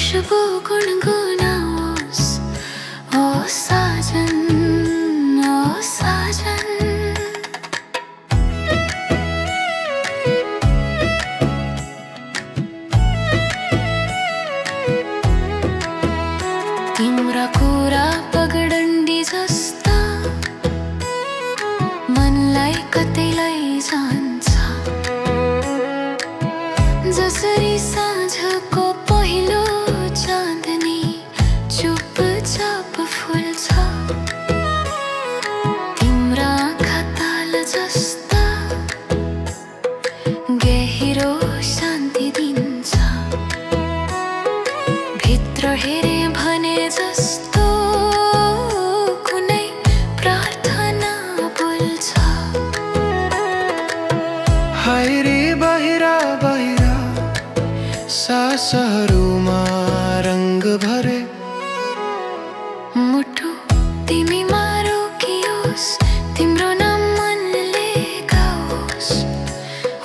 खुशबू गुनगुनाओस् ओ साजन ओ साजन। तिम्रा कुरा पगडण्डी जस्ता मनलाई कतै लैजान्छ, जसरी साँझको पहिलो चाँदनी चुपचाप फुल्छ। तिम्रा आँखा ताल जस्ता गहिरो शान्ति दिन्छ, भित्र हेरे भने जस्तो कुनै प्रार्थना बोल्छ। हायरे बाहिरा बाहिरा सासहरूमा रंग भरे, मुटु तिमीमा रोकियोस्, तिम्रो नाम मनले गाओस्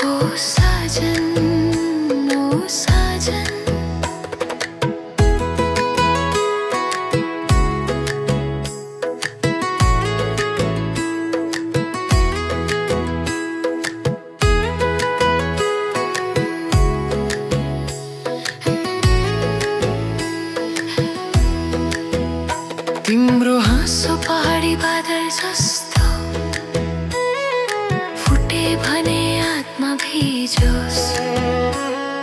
ओ साजन ओ साजन। तिम्रो हाँसो पहाडी बादल जस्तो फुटे भने आत्मा भिजोस्।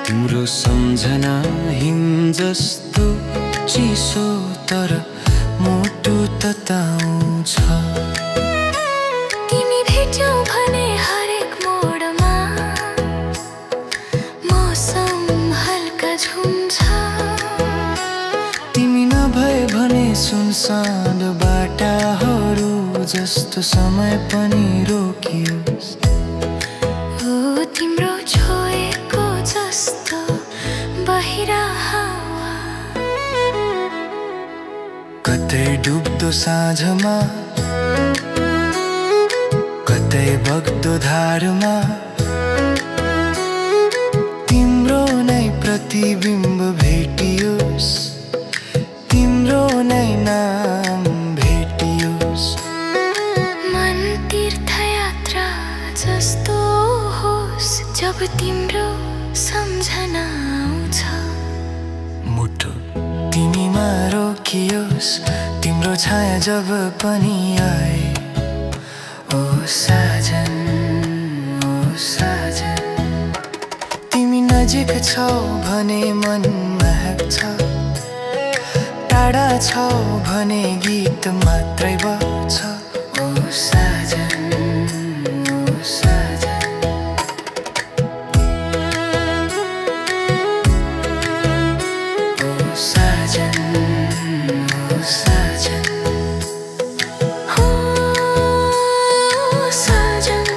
तिम्रो सम्झना हिम जस्तो चिसो तर मुटु तताउँछ। तिमी भेट्यौ भने हरेक मोडमा मौसम हल्का झुम्छ। तिमी नभए भने सुनसान बाटाहरू जस्तो समय पनि रोकियोस्। ओ तिम्रो छोएको जस्तो बाहिरा हावा, कतै डुब्दो साँझमा कतै बग्दो धारमा, तिम्रो नै प्रतिबिम्ब भेटियोस्, तिम्रो नै नाम भेटियोस्। मन तीर्थयात्रा जस्तो होस् जब तिम्रो सम्झना आउँछ। मुटु तिमीमा रोकियोस्, तिम्रो छाया जब पनि आए ओ साजन ओ साजन। तिमी नजिक छौ भने मन महक्छ, टाढा छौ भने गीत मात्रै बज्छ ओ साजन ओ साजन। ओ साजन ओ साजन ओ साजन।